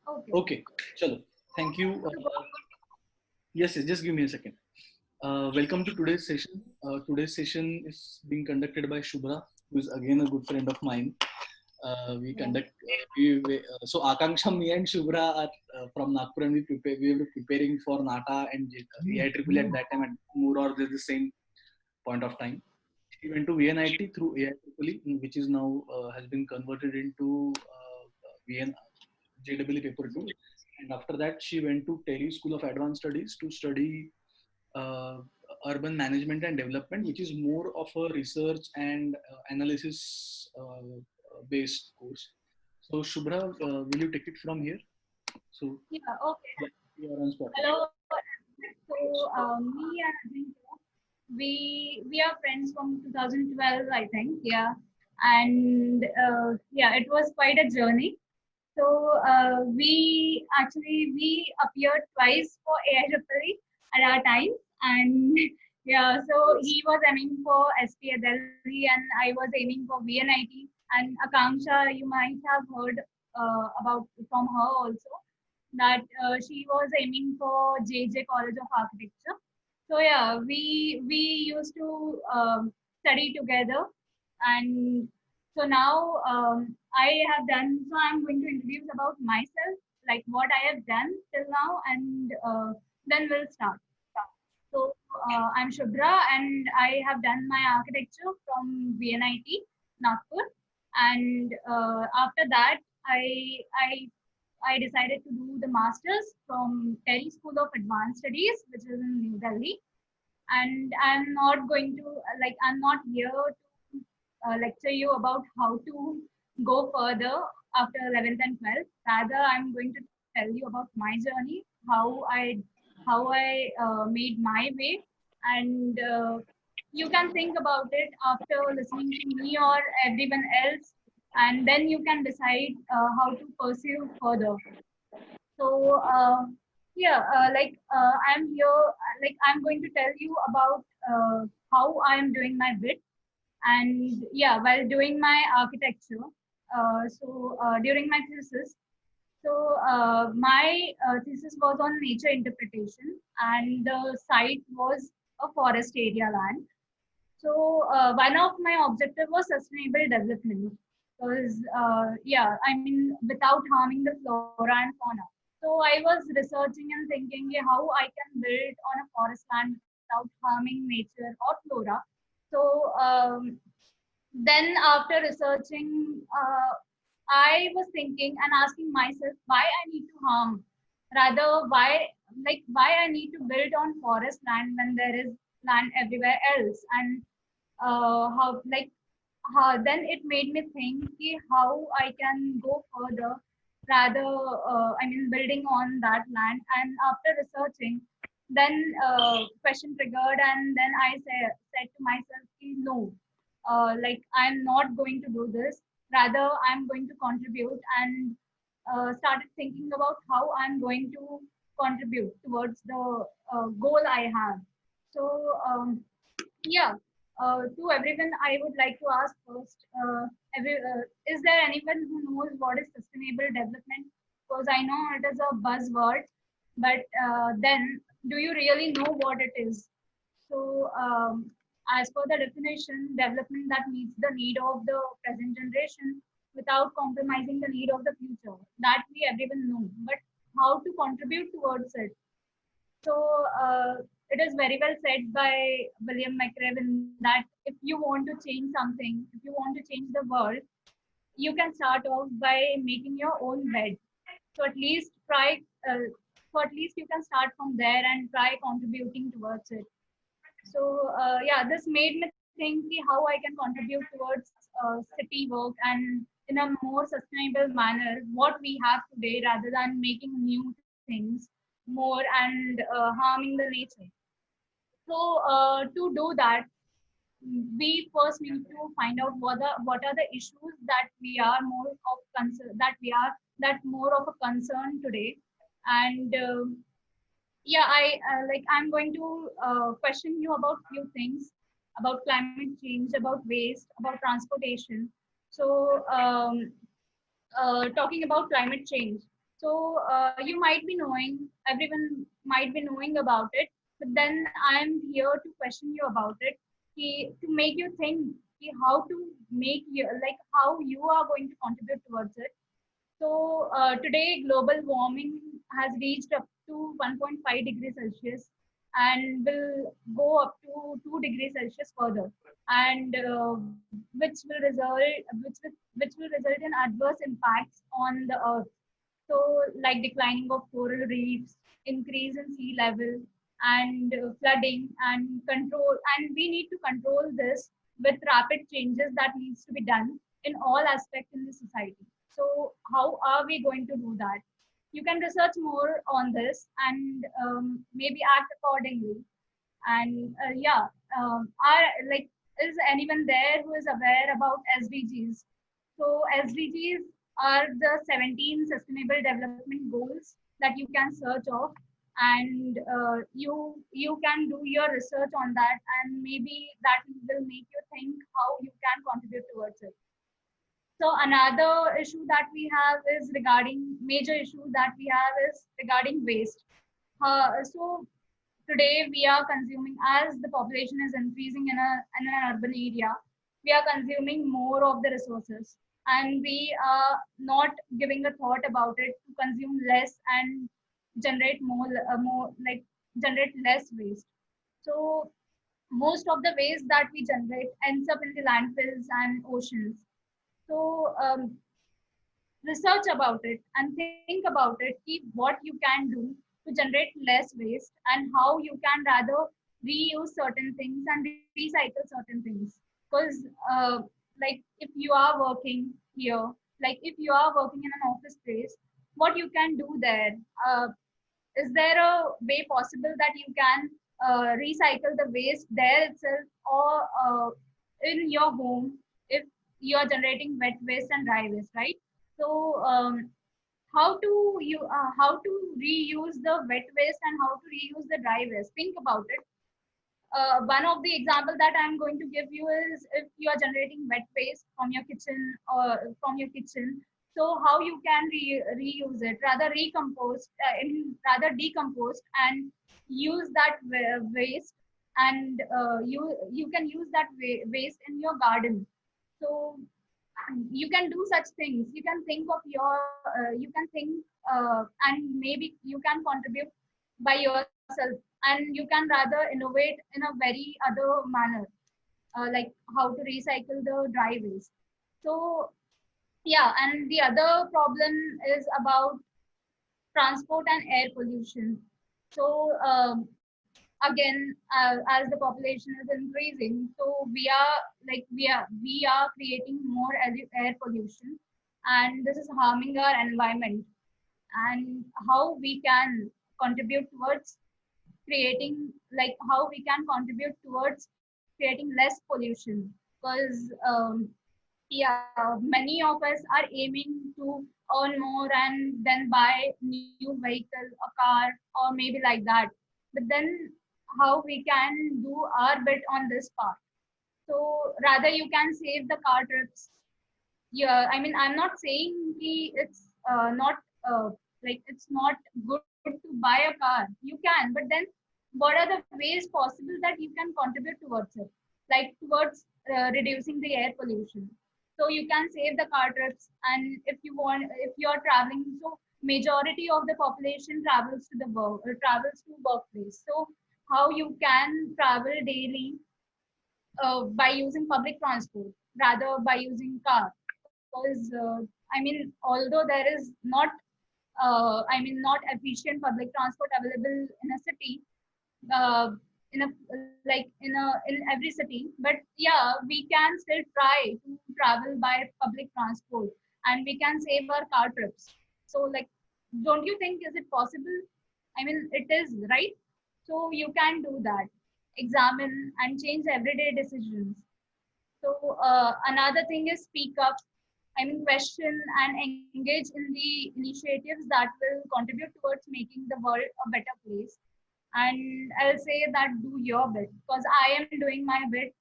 Okay. Okay, chalo. Thank you. Yes, just give me a second. Welcome to today's session. Today's session is being conducted by Shubhra, who is again a good friend of mine. We Yeah. conduct. So Akanksha, me and Shubhra are from Nagpur, and we were preparing for NATA and AIEEE at that time at more or less the same point of time. She went to VNIT through AIEEE, which is now has been converted into VN JEE paper 2. And after that, she went to TERI School of Advanced Studies to study uh, urban management and development, which is more of a research and analysis based course. So, Shubhra, will you take it from here? So, Yeah. Okay. yeah, you are on spot. Hello. So me and Ajinkya, we are friends from 2012, I think. Yeah. And yeah, it was quite a journey. So we appeared twice for AIEEE at our time, and yeah, so he was aiming for SPA Delhi, and I was aiming for VNIT. And Akanksha, you might have heard about from her also that she was aiming for JJ College of Architecture. So yeah, we used to study together, and so now I have done. So I'm going to introduce about myself, like what I have done till now, and then we'll start. So I'm Shubhra, and I have done my architecture from VNIT Nagpur, and after that, I decided to do the masters from TERI School of Advanced Studies, which is in New Delhi. And I'm not going to I'm not here to lecture you about how to go further after 11th and 12th. Rather, I'm going to tell you about my journey, how I made my way, and you can think about it after listening to me or everyone else, and then you can decide how to pursue further. So yeah, I'm here, I'm going to tell you about how I am doing my bit, and yeah, while doing my architecture. During my thesis, my thesis was on nature interpretation, and the site was a forest area land. So one of my objective was sustainable development, because yeah, I mean without harming the flora and fauna. So I was researching and thinking, yeah, how I can build on a forest land without harming nature or flora. So then after researching, I was thinking and asking myself why I need to harm, rather why I need to build on forest land when there is land everywhere else, and how then it made me think कि how I can go further, rather I mean building on that land. And after researching, then question triggered, and then said to myself कि no, I'm not going to do this, rather I'm going to contribute, and started thinking about how I'm going to contribute towards the goal I have. So yeah, to everyone, I would like to ask first, is there anyone who knows what is sustainable development? Because I know it is a buzzword, but then do you really know what it is? So, as per the definition, development that meets the need of the present generation without compromising the need of the future. That we everyone know, but how to contribute towards it? So it is very well said by William McRaven that if you want to change something, if you want to change the world, you can start off by making your own bed. So at least try, so at least you can start from there and try contributing towards it. So yeah, this made me think how I can contribute towards city work and in a more sustainable manner what we have today, rather than making new things more and harming the nature. So to do that, we first need to find out what are the issues that we are more of concern that more of a concern today. And yeah, I'm going to question you about few things about climate change, about waste, about transportation. So talking about climate change, So you might be knowing, everyone might be knowing about it, but then I'm here to question you about it, to make you think how to make you, like how you are going to contribute towards it. So today, global warming has reached up to 1.5 degrees Celsius and will go up to 2 degrees Celsius further, and which will result in adverse impacts on the earth. So, like declining of coral reefs, increase in sea level, and flooding and control. And we need to control this with rapid changes that needs to be done in all aspects in the society. So, how are we going to do that? You can research more on this and maybe act accordingly. And yeah, are like, is anyone there who is aware about SDGs? So SDGs are the 17 Sustainable Development Goals that you can search of, and you can do your research on that, and maybe that will make you think how you can contribute towards it. So another issue that we have is regarding major issue that we have is regarding waste. So today we are consuming, as the population is increasing in an urban area, we are consuming more of the resources, and we are not giving a thought about it to consume less and generate more, like generate less waste. So most of the waste that we generate ends up in the landfills and oceans. So research about it and think about it, keep what you can do to generate less waste, and how you can rather reuse certain things and recycle certain things. Because like if you are working here, like if you are working in an office place, what you can do there, uh, is there a way possible that you can recycle the waste there itself, or in your home, if you are generating wet waste and dry waste, right? So how to reuse the wet waste and how to reuse the dry waste? Think about it. One of the example that I'm going to give you is, if you are generating wet waste from your kitchen, or from your kitchen, so how you can reuse it, rather recompose, rather decompose and use that waste, and you can use that waste in your garden. So you can do such things. You can think of your, you can think, and maybe you can contribute by yourself, and you can rather innovate in a very other manner, like how to recycle the dry waste. So yeah, and the other problem is about transport and air pollution. So again, as the population is increasing, so we are creating more air pollution, and this is harming our environment. And how we can contribute towards creating, like how we can contribute towards creating less pollution, because yeah, many of us are aiming to earn more and then buy new vehicle, a car, or maybe like that. But then how we can do our bit on this part? So rather you can save the car trips. Yeah, I mean, I'm not saying it's not like it's not good to buy a car. You can, but then what are the ways possible that you can contribute towards it, like towards reducing the air pollution? So you can save the car trips, and if you want, if you are traveling, so majority of the population travels to the work, travels to workplace. So how you can travel daily by using public transport rather by using car? Because I mean, although there is not I mean, not efficient public transport available in a city, uh, in a like in every city, but yeah, we can still try to travel by public transport, and we can save our car trips. So like, don't you think, is it possible? I mean, it is, right? So you can do that. Examine and change everyday decisions. So another thing is speak up. I mean, question and engage in the initiatives that will contribute towards making the world a better place. And I'll say that do your bit, because I am doing my bit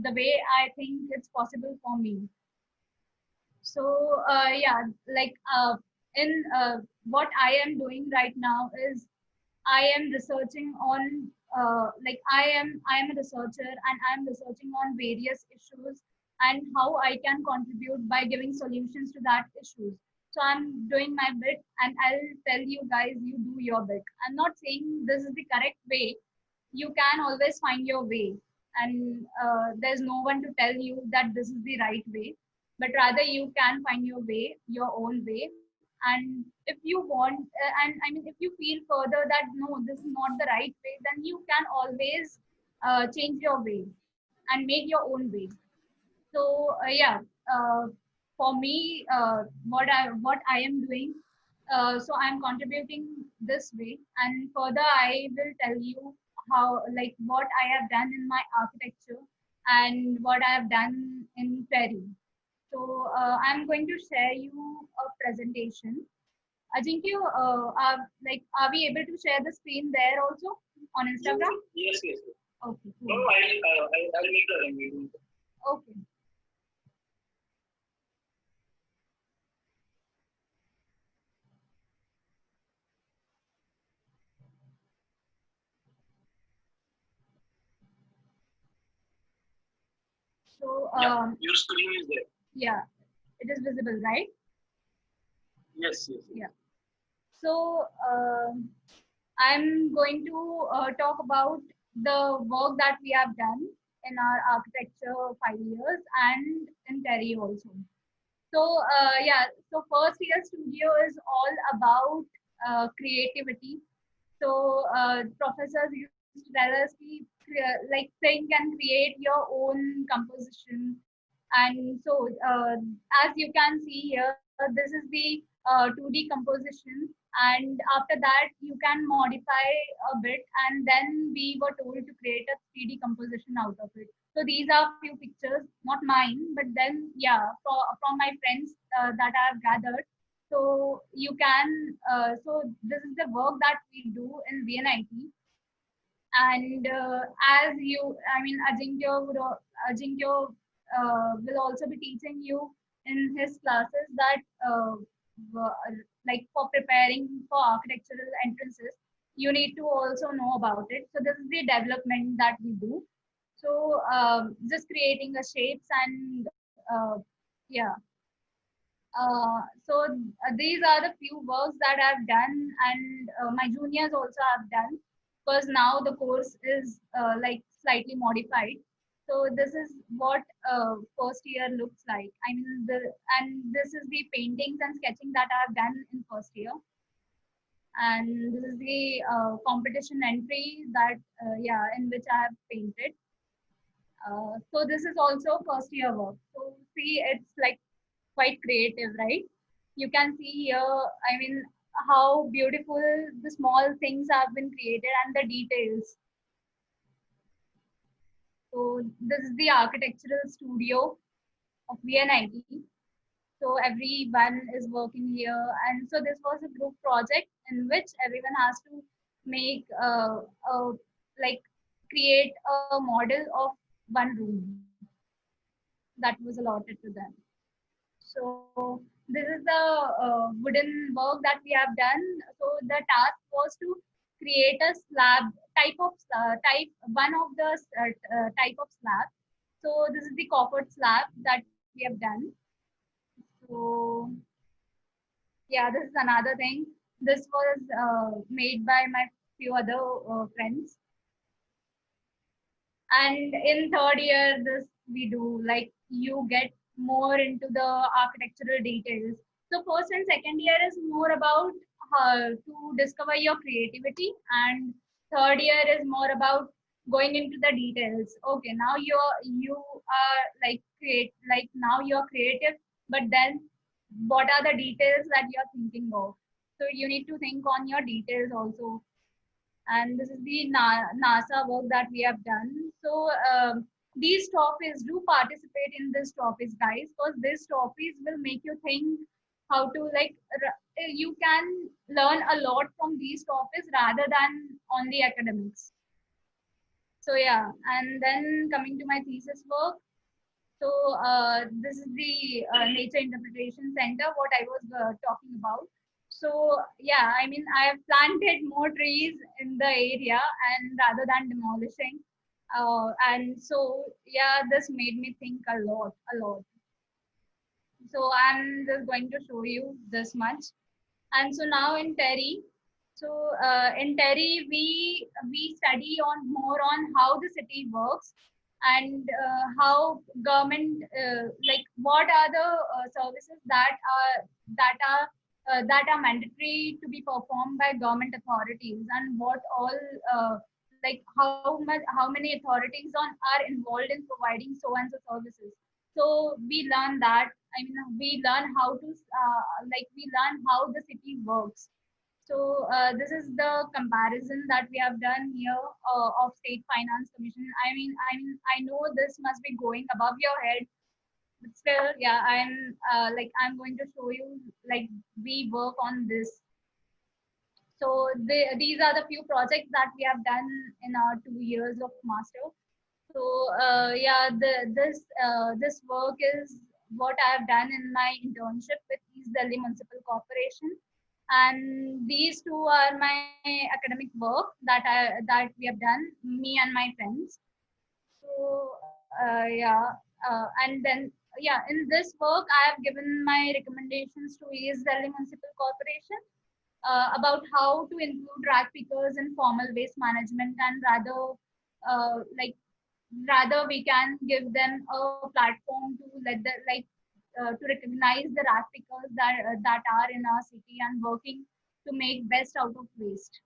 the way I think it's possible for me. So yeah, like in what I am doing right now is I am researching on like I am a researcher and I am researching on various issues and how I can contribute by giving solutions to that issues. So I'm doing my bit and I'll tell you guys you do your bit. I'm not saying this is the correct way. You can always find your way, and there's no one to tell you that this is the right way, but rather you can find your way, your own way. And if you want and I mean if you feel further that no, this is not the right way, then you can always change your way and make your own way. So yeah, uh, for me, what I am doing, so I'm contributing this way, and further I will tell you how, like, what I have done in my architecture and what I have done in TERI. So I'm going to share you a presentation. Ajinkya, are we able to share the screen there also on Instagram? Yes, yes, yes. Okay, No, cool. I'll make the arrangement. Okay. So Yeah, your screen is there. yeah, it is visible, right? Yes, yes, yes. Yeah. So I'm going to talk about the work that we have done in our architecture 5 years and in TERI also. So yeah, so first year studio is all about creativity. So professors used to tell us to like think and create your own composition. And so as you can see here, this is the 2D composition. And after that, you can modify a bit, and then we were told to create a 3D composition out of it. So these are few pictures, not mine, but then yeah, from my friends that I have gathered. So you can, so this is the work that we do in VNIT. And as you, I mean, Ajinkya will also be teaching you in his classes that like for preparing for architectural entrances, you need to also know about it. So this is the development that we do. So just creating the shapes and yeah, so these are the few works that I've done, and my juniors also have done, because now the course is like slightly modified. So this is what first year looks like. I mean, and this is the paintings and sketching that I've done in first year, and this is the competition entry that yeah, in which I have painted. So this is also first year work. So see, it's like quite creative, right? You can see here, I mean, how beautiful the small things have been created and the details. So this is the architectural studio of VNIT. So everyone is working here, and so this was a group project in which everyone has to make a like create a model of one room that was allotted to them. So this is the wooden work that we have done. So the task was to create a slab type one of the type of slab. So this is the coffered slab that we have done. So yeah, this is another thing. This was made by my few other friends. And in third year, this we do like you get more into the architectural details. So first and second year is more about to discover your creativity, and third year is more about going into the details. Okay, now you are like now you're creative, but then what are the details that you're thinking of? So you need to think on your details also. And this is the NASA work that we have done. So these trophies, do participate in these trophies, guys, because these trophies will make you think how to like you can learn a lot from these trophies rather than only academics. So yeah, and then coming to my thesis work. So this is the Nature Interpretation Center, what I was talking about. So yeah, I mean, I have planted more trees in the area and rather than demolishing. And so yeah, this made me think a lot. So I'm just going to show you this much. And so now in TERI, so in TERI we study on more on how the city works and how government like what are the services that are mandatory to be performed by government authorities and what all like how many authorities on are involved in providing so and so services. So we learn that. I mean, we learn how to we learn how the city works. So this is the comparison that we have done here of State Finance Commission. I know this must be going above your head, but still, yeah, I'm going to show you like we work on this. So these are the few projects that we have done in our 2 years of master. So yeah, this work is what I have done in my internship with East Delhi Municipal Corporation, and these two are my academic work that we have done, me and my friends. So and then yeah, in this work I have given my recommendations to East Delhi Municipal Corporation about how to include rag pickers in formal waste management and like rather we can give them a platform to let the to recognize the rat pickers that are in our city and working to make best out of waste.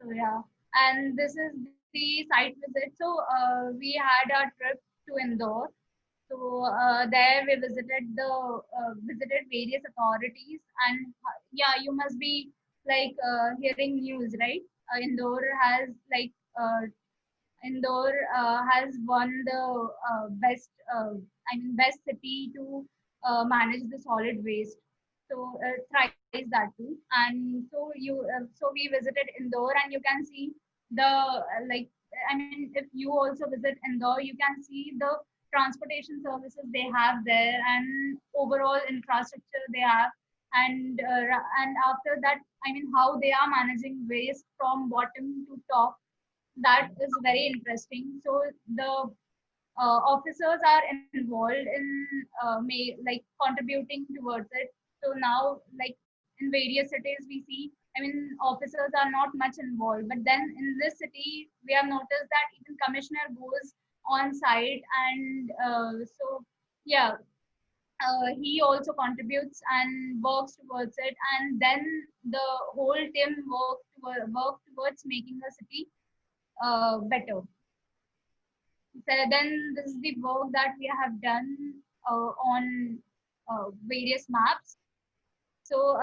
So yeah, and this is the site visit. So we had a trip to Indore. So there we visited various authorities, and yeah, you must be like hearing news, right? Indore has Indore has won the best city to manage the solid waste. So thrice that too. And so we visited Indore, and you can see like I mean, if you also visit Indore, you can see the transportation services they have there and overall infrastructure they have. And after that, I mean, how they are managing waste from bottom to top, that is very interesting. So the officers are involved in contributing towards it. So now, like in various cities, we see. I mean, officers are not much involved, but then in this city, we have noticed that even commissioner goes on site, and yeah, he also contributes and works towards it, and then the whole team work towards making the city better. So then this is the work that we have done on various maps. So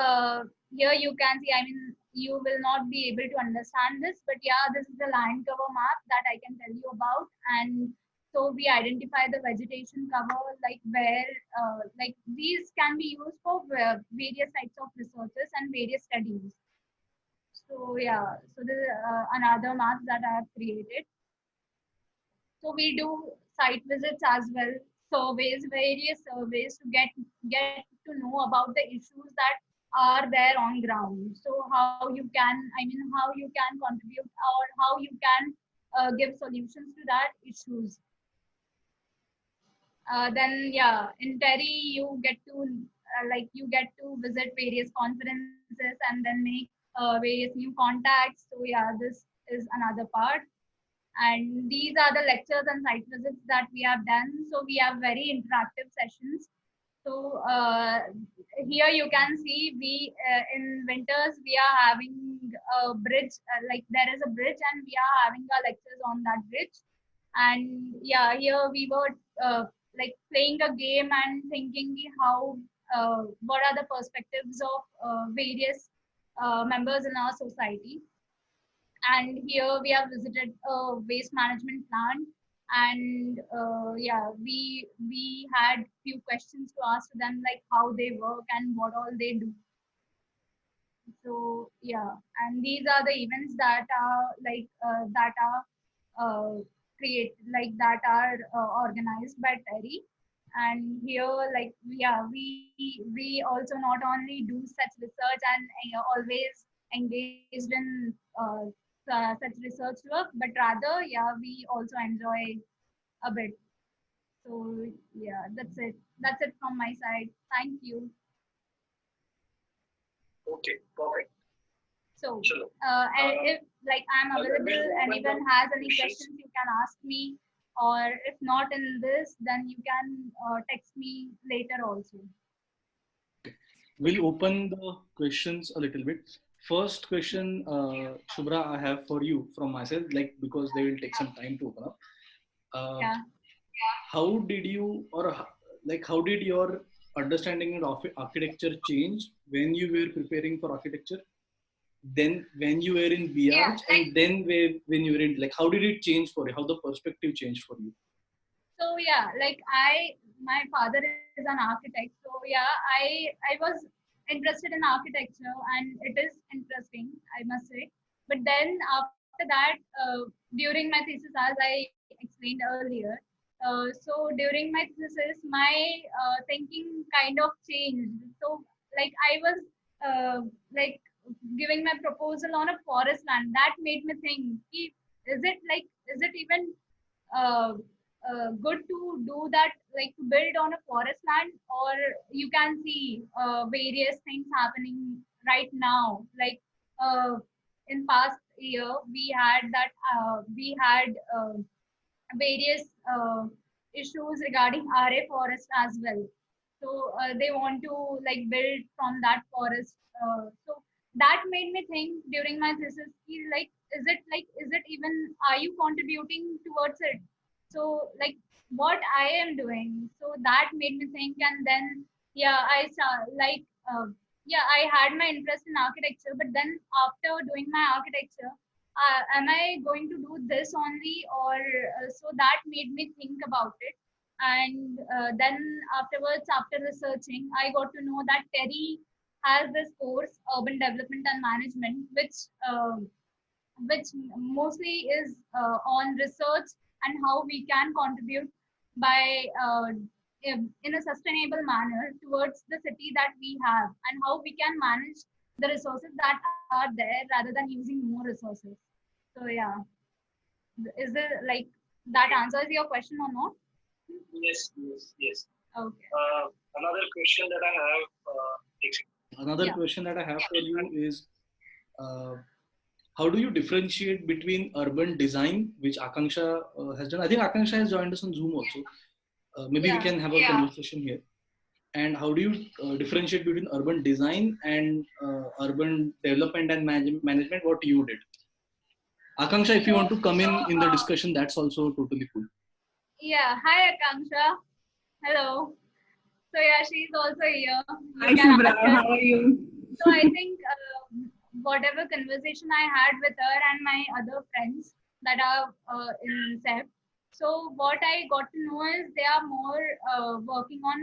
here you can see, I mean, you will not be able to understand this, but yeah, this is the land cover map that I can tell you about. And so we identify the vegetation cover, like where, like these can be used for various types of researches and various studies. So yeah, so this is another map that I have created. So we do site visits as well, surveys, various surveys to get to know about the issues that are there on ground. So how you can, I mean, how you can contribute or how you can give solutions to that issues. Then yeah, in TERI you get to you get to visit various conferences and then make various new contacts. So yeah, this is another part, and these are the lectures and site visits that we have done. So we have very interactive sessions. So here you can see we in winters we are having a bridge, like there is a bridge and we are having our lectures on that bridge. And yeah, here we were like playing a game and thinking how what are the perspectives of various members in our society. And here we have visited a waste management plant, and yeah, we had few questions to ask to them, like how they work and what all they do. So yeah, and these are the events that are create like that are organized by TERI. And here, like, yeah, we also not only do such research and always engaged in such research work, but rather, yeah, we also enjoy a bit. So yeah, that's it from my side. Thank you. Okay, perfect. So, Chalo. and if like I'm available, We'll open anyone the has any questions. questions, you can ask me, or if not in this, then you can text me later also. We'll open the questions a little bit. First question, Shubhra, I have for you from myself, like because they will take some time to open up. Uh, Yeah. how did you, or like, how did your understanding of architecture change when you were preparing for architecture? Then when you were in BRH, and then when you were in, like, how did it change for you? How the perspective changed for you? So yeah, like my father is an architect. So yeah, I was interested in architecture, and it is interesting, I must say. But then after that, during my thesis, as I explained earlier, so during my thesis, my thinking kind of changed. So like I was like giving my proposal on a forest land. That made me think, is it even uh, good to do that, like to build on a forest land, or you can see various things happening right now, like uh, in past year we had various issues regarding RA forest as well. So they want to like build from that forest. So that made me think during my thesis, like, is it even, are you contributing towards it? So like what I am doing. So that made me think, and then yeah, I saw like yeah, I had my interest in architecture, but then after doing my architecture, am I going to do this only, or so that made me think about it. And then afterwards, after researching, I got to know that TERI has this course, Urban Development and Management, which mostly is on research and how we can contribute by in a sustainable manner towards the city that we have, and how we can manage the resources that are there rather than using more resources. So yeah, is it like that answers your question or not? Yes, yes, yes. Okay. Another question that I have, Another Yeah. question that I have for you is, uh, how do you differentiate between urban design, which Akanksha has done? I think Akanksha has joined us on Zoom also. Maybe we Yeah. can have a conversation here. And how do you differentiate between urban design and urban development and management? What you did, Akanksha? If you want to come in the discussion, that's also totally cool. Yeah. Hi, Akanksha. Hello. So yeah, she's also here. You Hi can Shubhra, ask her. how are you? So I think whatever conversation I had with her and my other friends that are in SEP, so what I got to know is they are more working on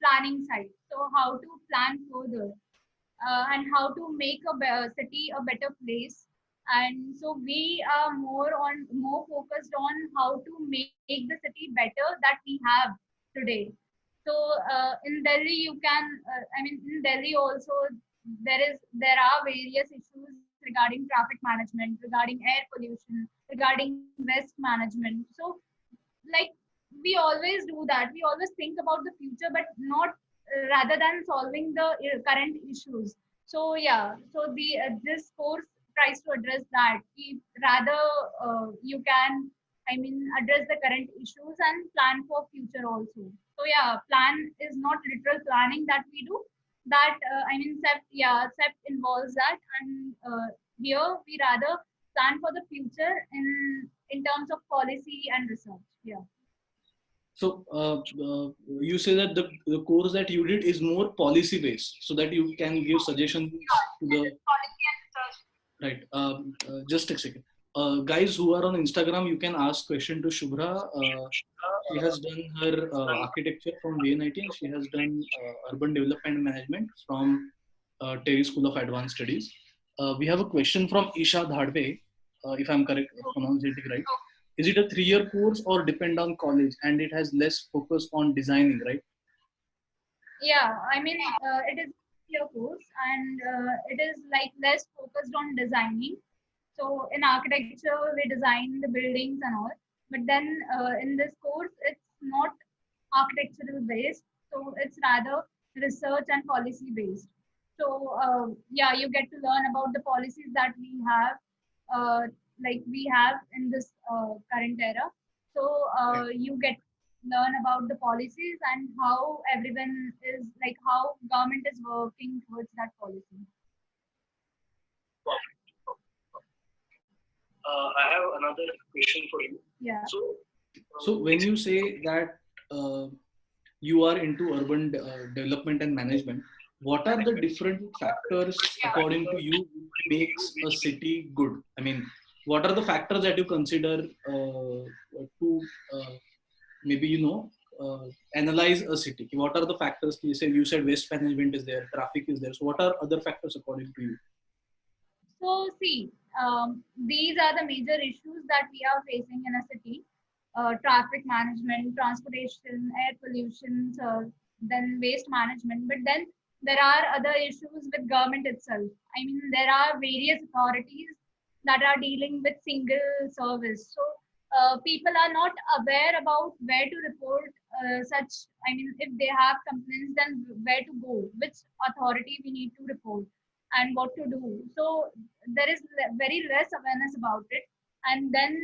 planning side. So how to plan further, and how to make a city a better place. And so we are more focused on how to make the city better that we have today. So in Delhi, you can, I mean, in Delhi also there are various issues regarding traffic management, regarding air pollution, regarding waste management. So like we always do that, we always think about the future, but not rather than solving the current issues. So yeah, so the this course tries to address that. Rather you can, I mean, address the current issues and plan for future also. So yeah, plan is not literal planning that we do, that I mean SEP, yeah, SEP involves that. And here we rather plan for the future in terms of policy and research. Yeah. So you say that the course that you did is more policy based, so that you can give suggestions to the right. Just a second, guys who are on Instagram, you can ask question to Shubhra. She has done her architecture from VNIT, and she has done urban development management from TERI School of Advanced Studies. We have a question from Isha Dhadve, if I'm correct pronouncing it right. is it a 3-year course or depend on college, and it has less focus on designing, right? Yeah, I mean, it is a course and it is like less focused on designing. So in architecture, we design the buildings and all. But then in this course, it's not architectural based. So it's rather research and policy based. So yeah, you get to learn about the policies that we have, like we have in this current era. So Right. you get learn about the policies and how everyone is like how government is working towards that policy. Perfect. I have another question for you. Yeah. So when you say that you are into urban development and management, what are the different factors according to you which makes a city good? I mean, what are the factors that you consider to maybe analyze a city? What are the factors? You said waste management is there, traffic is there. So what are other factors according to you? So see, these are the major issues that we are facing in a city: traffic management, transportation, air pollution, then waste management. But then there are other issues with government itself. I mean, there are various authorities that are dealing with single service. So people are not aware about where to report such. I mean, if they have complaints, then where to go, which authority we need to report and what to do. So there is very less awareness about it. And then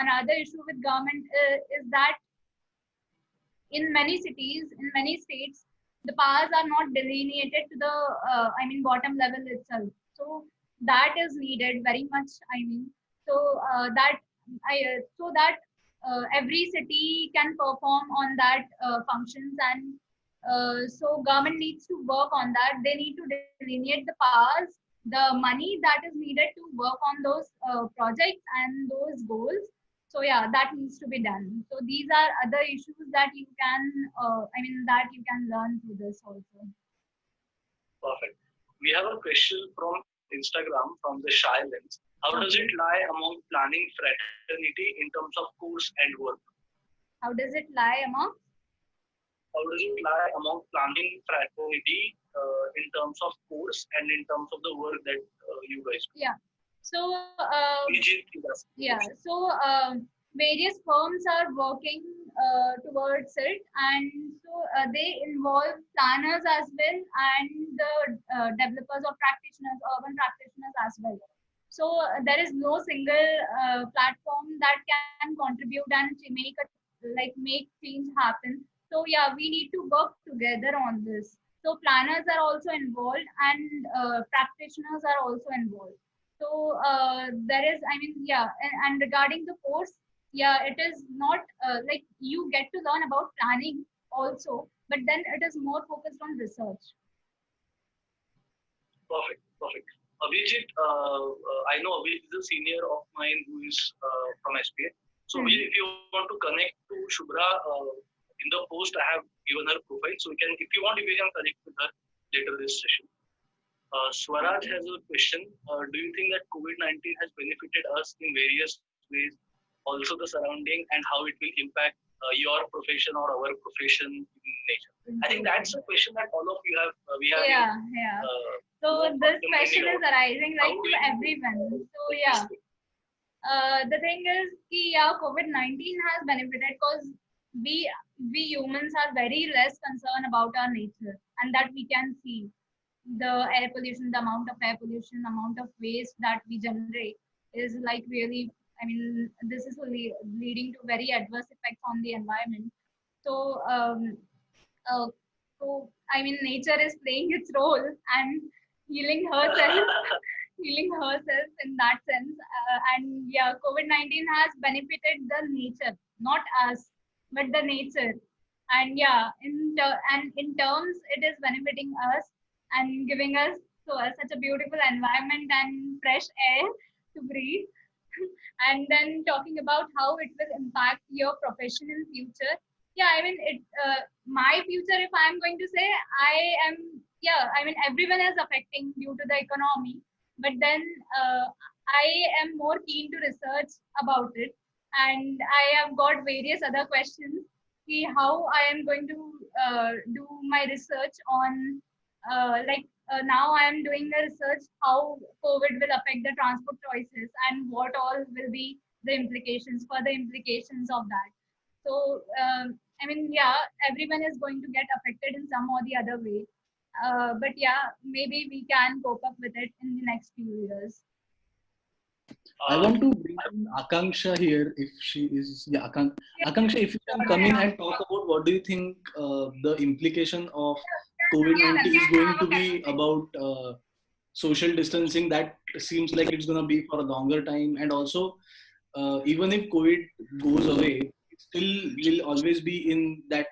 another issue with government is that in many cities, in many states, the powers are not delineated to the, bottom level itself. So that is needed very much. I mean, so so that every city can perform on that functions and so government needs to work on that. They need to delineate the powers, the money that is needed to work on those projects and those goals. So yeah, that needs to be done. So these are other issues that you can, that you can learn through this also. Perfect. We have a question from Instagram from the Shy Lens. How does it lie among planning fraternity in terms of course and work? How does it lie among? How does it lie among planning fraternity in terms of course and in terms of the work that you guys do? Yeah. So Yeah. So various firms are working towards it, and so they involve planners as well and the developers or practitioners, urban practitioners as well. So there is no single platform that can contribute and to make change happen. So yeah, we need to work together on this. So planners are also involved and practitioners are also involved. So there is, yeah, and regarding the course, yeah, it is not like you get to learn about planning also, but then it is more focused on research. Perfect, perfect. Abhijit, I know Abhijit is a senior of mine who is from SPA. So Abhijit, if you want to connect to Shubhra, in the post I have given her profile, so if you want, you can connect with her later this session. Swaraj has a question. Do you think that COVID-19 has benefited us in various ways, also the surrounding, and how it will impact your profession or our profession in nature? I think that's a question that all of you have. We have. Yeah, yeah. So this question is arising like to everyone. So yeah. The thing is, yeah, COVID-19 has benefited because we we humans are very less concerned about our nature, and that we can see the air pollution, the amount of air pollution, amount of waste that we generate is like really. I mean, this is leading to very adverse effects on the environment. So uh, so I mean, nature is playing its role and healing herself, healing herself in that sense. And yeah, COVID-19 has benefited the nature, not us, but the nature. And yeah, and in terms, it is benefiting us and giving us such a beautiful environment and fresh air to breathe. And then talking about how it will impact your profession in future. Yeah, I mean it. My future, if I'm going to say, I am. Yeah, I mean everyone is affecting due to the economy, but then I am more keen to research about it and I have got various other questions. How I am going to do my research on now I am doing the research how COVID will affect the transport choices and what all will be the implications for the implications of that. So I mean, yeah, everyone is going to get affected in some or the other way. But yeah, maybe we can cope up with it in the next few years. I want to bring in Akanksha here if she is. Yeah, Akanksha, if you can come in and talk about what do you think the implication of COVID-19 is going to be about social distancing. That seems like it's going to be for a longer time. And also, even if COVID goes away, it still will always be in that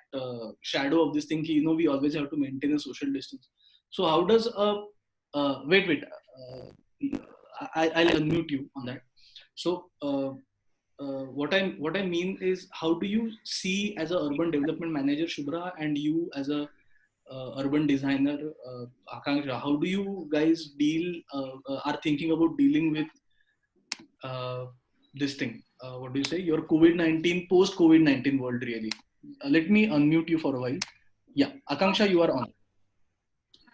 shadow of this thing. We always have to maintain a social distance. So how does wait, I'll unmute you on that. So what I mean is, how do you see as a urban development manager, Shubhra, and you as a urban designer, Akanksha, how do you guys are thinking about dealing with this thing? What do you say? Your COVID-19, post-COVID-19 world, really. Let me unmute you for a while. Yeah, Akanksha, you are on.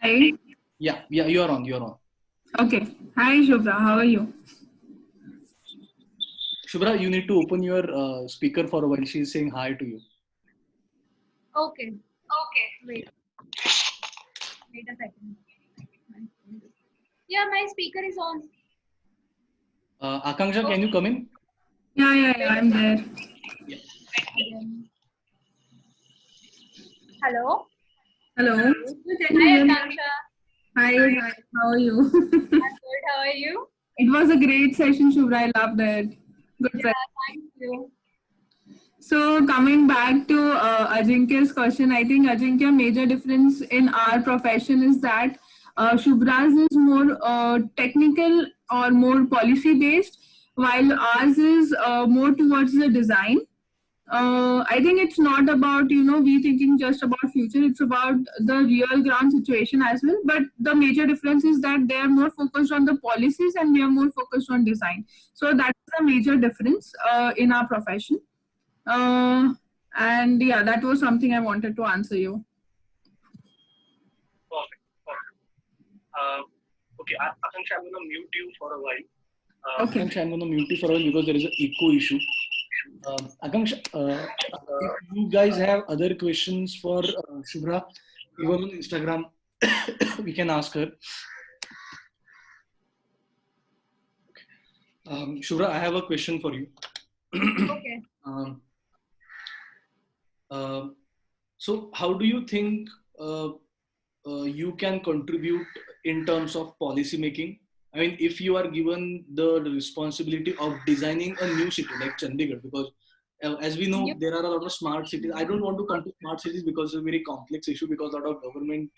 Hi. Yeah, you are on. You are on. Okay. Hi, Shubhra. How are you? Shubhra, you need to open your speaker for a while. She is saying hi to you. Okay. Wait a second. Yeah, my speaker is on. Akanksha, can you come in? Yeah, I'm there. Yeah. Hello. Hello. Hi, Akanksha. Hi. How are you? I'm good. How are you? It was a great session, Shubhra. I loved it. Good. Yeah, thank you. So coming back to Ajinkya's question, I think Ajinkya, major difference in our profession is that Shubhra's is more technical or more policy based, while ours is more towards the design. I think it's not about we thinking just about future. It's about the real ground situation as well. But the major difference is that they are more focused on the policies and we are more focused on design. So that's the major difference in our profession. And yeah, that was something I wanted to answer you. Perfect. Okay, Akanksha, I'm going to mute you for a while. Okay. Akanksha, I'm going to mute you for a while because there is an echo issue. Akanksha, if you guys have other questions for Shubhra, even on Instagram, we can ask her. Shubhra, I have a question for you. Okay. So, how do you think you can contribute in terms of policy making? I mean, if you are given the responsibility of designing a new city like Chandigarh, because as we know, there are a lot of smart cities. I don't want to come to smart cities because it's a very complex issue because a lot of government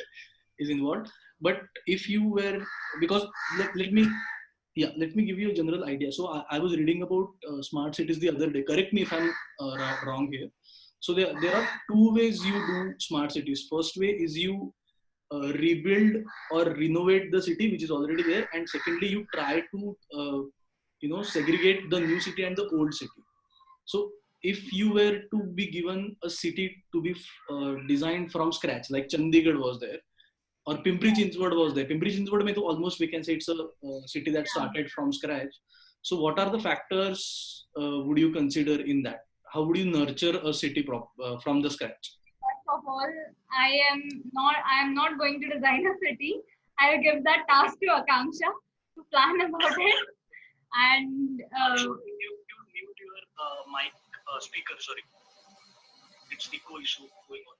is involved. But if you were, because let me give you a general idea. So I was reading about smart cities the other day. Correct me if I'm wrong here. So there are two ways you do smart cities. First way is you rebuild or renovate the city which is already there, and secondly you try to segregate the new city and the old city. So if you were to be given a city to be designed from scratch, like Chandigarh was there, or Pimpri Chinchwad was there. Pimpri Chinchwad mein to almost we can say it's a city that started from scratch. So what are the factors would you consider in that? How would you nurture a city from the scratch? First of all, I am not going to design a city. I will give that task to Akanksha to plan about it. And You mute your mic speaker. Sorry, it's echo issue going on.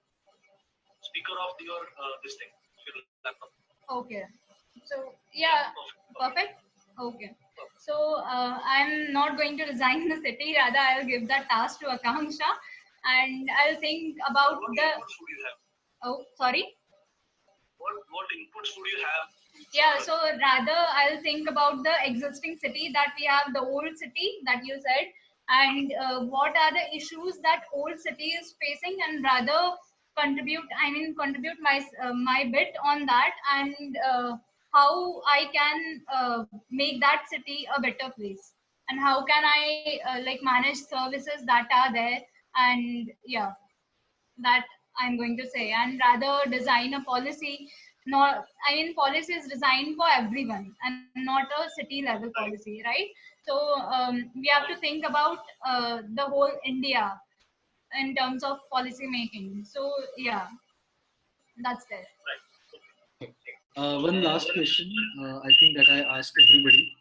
Speaker off your this thing, your laptop. okay. So yeah, perfect. Okay. So I'm not going to design the city. Rather, I'll give that task to Akanksha, and I'll think about What the. inputs would you have? Oh, sorry. What inputs would you have? Yeah, so rather I'll think about the existing city that we have, the old city that you said, and what are the issues that old city is facing, and rather contribute my bit on that, and how I can make that city a better place. and how can I like manage services that are there, and yeah, that I'm going to say, and rather design a policy. Not, I mean, policy is designed for everyone and not a city level policy, right? So we have to think about the whole India in terms of policy making. So yeah, that's it. One last question. I think that I ask everybody,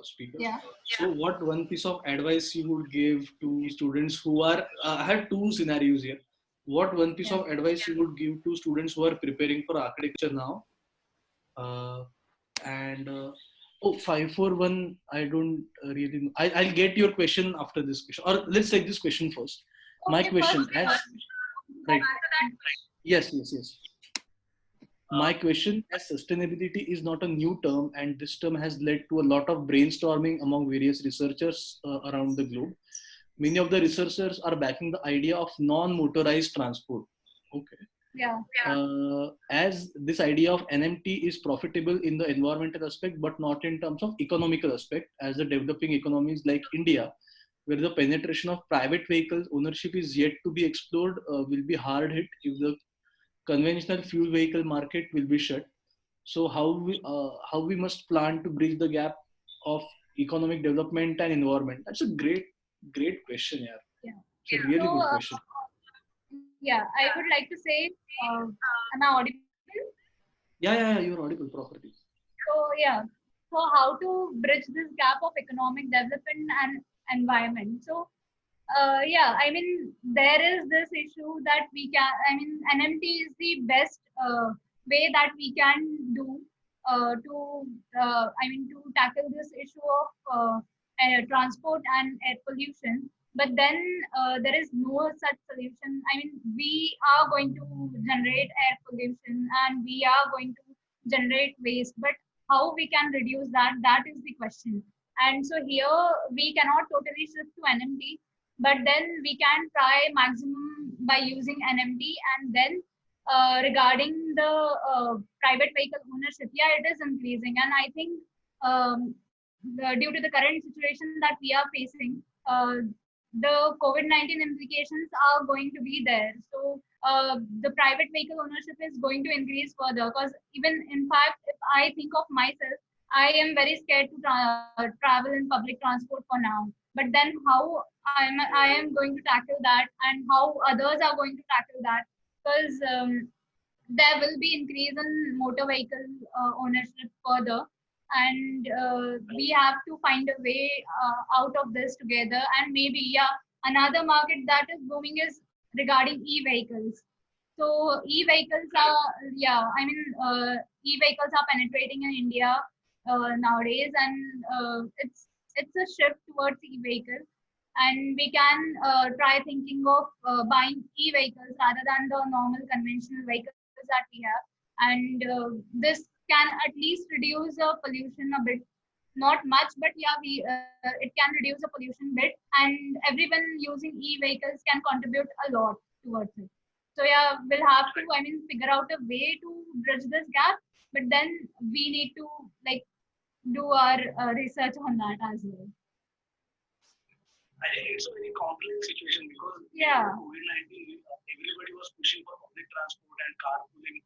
speakers. Yeah. So, what one piece of advice you would give to students who are? I have two scenarios here. What one piece Yeah. of advice you would give to students who are preparing for architecture now? Uh, and oh, 541. I don't really know. I'll get your question after this question, or let's take this question first. My Okay, question, first. as right? Yes. My question, as sustainability is not a new term, and this term has led to a lot of brainstorming among various researchers around the globe. Many of the researchers are backing the idea of non-motorized transport. Okay. Yeah. As this idea of NMT is profitable in the environmental aspect, but not in terms of economical aspect, as the developing economies like India, where the penetration of private vehicles ownership is yet to be explored, will be hard hit if the conventional fuel vehicle market will be shut. So how we must plan to bridge the gap of economic development and environment? That's a great question, yeah. Yeah. It's a really So good question. yeah, I would like to say, am I audible? Yeah, you're audible properly. So yeah, so how to bridge this gap of economic development and environment. So yeah, I mean, there is this issue that we can, I mean, NMT is the best way that we can do to, I mean, to tackle this issue of transport and air pollution. But then there is no such solution. I mean, we are going to generate air pollution and we are going to generate waste, but how we can reduce that, that is the question. And so here we cannot totally shift to NMT, but then we can try maximum by using NMT. And then regarding the private vehicle ownership, yeah, it is increasing, and I think due to the current situation that we are facing, the COVID-19 implications are going to be there. So the private vehicle ownership is going to increase further, because even in fact, if I think of myself, I am very scared to travel in public transport for now. But then how I am going to tackle that, and how others are going to tackle that, because there will be increase in motor vehicle ownership further, and we have to find a way out of this together. And maybe, yeah, another market that is booming is regarding e-vehicles. So e-vehicles are, yeah, I mean, e-vehicles are penetrating in India nowadays, and it's a shift towards e-vehicle, and we can try thinking of buying e-vehicles rather than the normal conventional vehicles that we have. And this can at least reduce pollution a bit, not much, but yeah, we it can reduce the pollution bit, and everyone using e-vehicles can contribute a lot towards it. So yeah, we'll have to, I mean, figure out a way to bridge this gap, but then we need to like do our research on that as well. I think it's a very complex situation because Yeah. COVID-19, everybody was pushing for public transport and carpooling,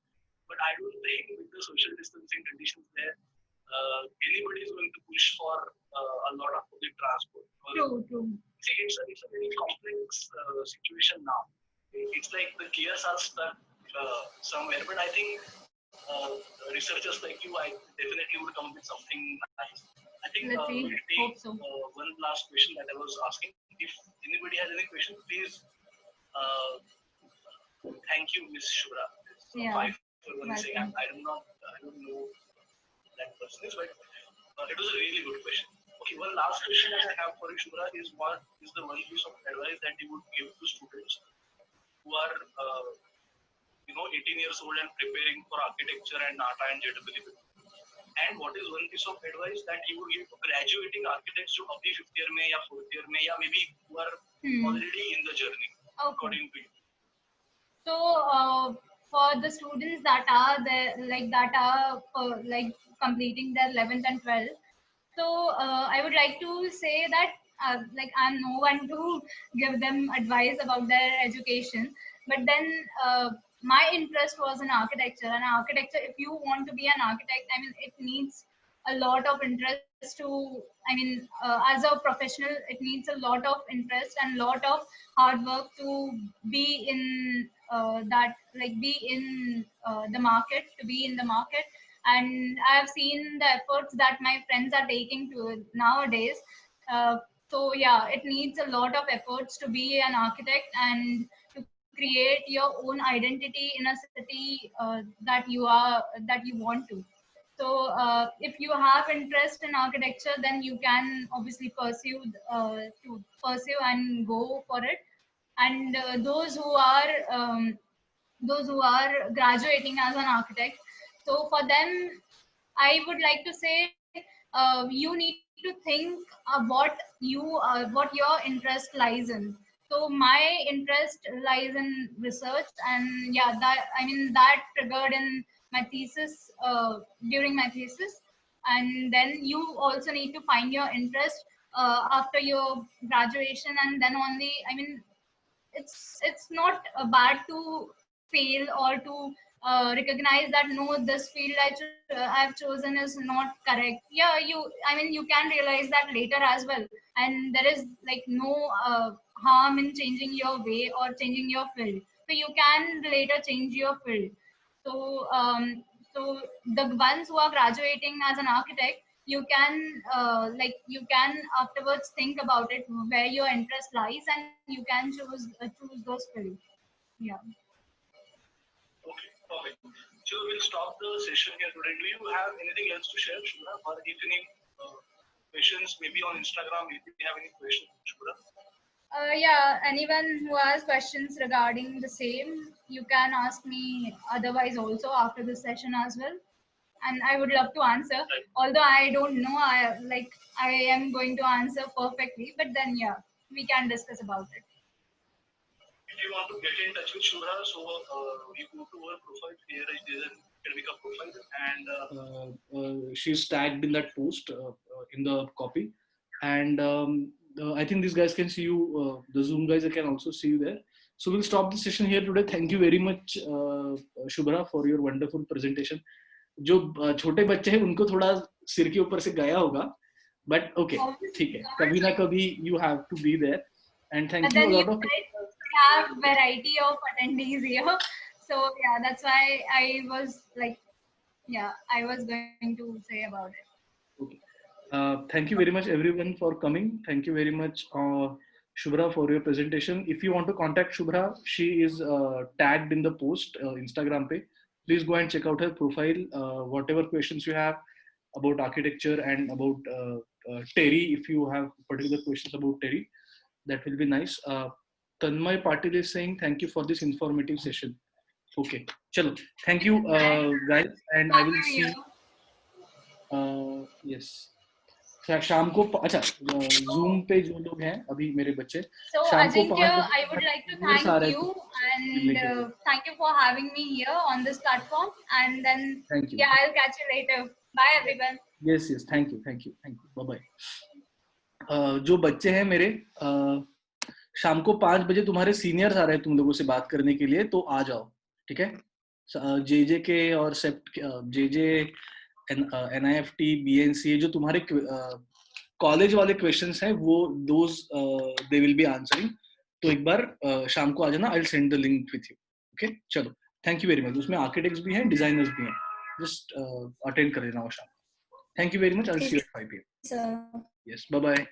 but I don't think with the social distancing conditions there, anybody is going to push for a lot of public transport. True. See, it's a very complex situation now. It's like the gears are stuck somewhere, but I think researchers like you, I definitely would come with something nice. I think Let's see. we'll Hope take so. one last question that I was asking. If anybody has any question, please. Uh, Thank you, Miss Shubhra. Yeah. Five for one saying Welcome. I don't know that person is, but it was a really good question. Okay, one last question that I have for you, Shubhra, is what is the one piece of advice that you would give to students who are 18 years old and preparing for architecture and NATA and JEE? And what is one piece of advice that you would give to graduating architects जो अभी 5th year में या 4th year में या maybe who are already in the journey, according to you? So for the students that are there, like that are like completing their 11th and 12th, So I would like to say that like I'm no one to give them advice about their education, but then my interest was in architecture. And architecture, if you want to be an architect, I mean, it needs a lot of interest to. I mean, as a professional, it needs a lot of interest and lot of hard work to be in that, like be in the market, to be in the market. And I have seen the efforts that my friends are taking to it nowadays. So yeah, it needs a lot of efforts to be an architect and to create your own identity in a city that you want to. So if you have interest in architecture, then you can obviously pursue and go for it. And those who are graduating as an architect, so for them I would like to say, you need to think what your interest lies in. So my interest lies in research, and yeah, that I mean that triggered in my thesis, during my thesis. And then you also need to find your interest after your graduation, and then only, I mean, it's not bad to fail or to recognize that no, this field I've chosen is not correct. Yeah, I mean, you can realize that later as well, and there is like no harm in changing your way or changing your field. So you can later change your field. So so the ones who are graduating as an architect, you can you can afterwards think about it where your interest lies, and you can choose those fields. Yeah. Okay, perfect. So we'll stop the session here today. Do you have anything else to share, Shubhra? Or if any questions, maybe on Instagram, if you have any questions, Shubhra? Yeah, anyone who has questions regarding the same, you can ask me otherwise also after the session as well. And I would love to answer. Right. Although I don't know, I am going to answer perfectly, but then yeah, we can discuss about it. If you want to get in touch with Shubhra, so you go to her profile, ARH Design Academic profile, and she's tagged in that post in the copy, and I think these guys can see you. The Zoom guys can also see you there. So we'll stop the session here today. Thank you very much, Shubhra, for your wonderful presentation. जो छोटे बच्चे हैं उनको थोड़ा सिर के ऊपर से गया होगा, but okay, ठीक है, कभी ना कभी you have to be there, and thank But you then a you lot of have variety of attendees here, so yeah, that's why I was like, yeah, I was going to say about it. Okay. Thank you very much everyone for coming. Thank you very much, Shubhra, for your presentation. If you want to contact Shubhra, she is tagged in the post Instagram page. Please go and check out her profile. Whatever questions you have about architecture and about TERI, if you have particular questions about TERI, that will be nice. Tanmay Patil is saying thank you for this informative session. Okay, chalo. Thank you, guys, and I will see. Yes. शाम को अच्छा zoom पे जो लोग हैं अभी मेरे बच्चे So शाम को Ajinkya, 5 बजे I would like to emails uh thank रहे you, हैं and मिलने के लिए. thank you for having me here on this platform. And then Thank you. yeah, I'll catch you later. Bye everyone. Yes, thank you, bye bye. जो बच्चे हैं मेरे, शाम को 5 बजे तुम्हारे सीनियर्स आ रहे हैं तुम लोगों से बात करने के लिए, तो आ जाओ, ठीक है. जेजे के और सेप्ट जेजे NIFT BNC जो तुम्हारे कॉलेज वाले क्वेश्चंस हैं वो those they will be answering. तो एक बार शाम को आ जाना. I will send the link with you. Okay, चलो, थैंक यू वेरी मच. उसमें आर्किटेक्ट्स भी हैं, डिजाइनर्स भी हैं. जस्ट अटेंड कर लेना वो शाम. Thank you very much. I will see you at 5 PM. Sir. Yes, bye bye.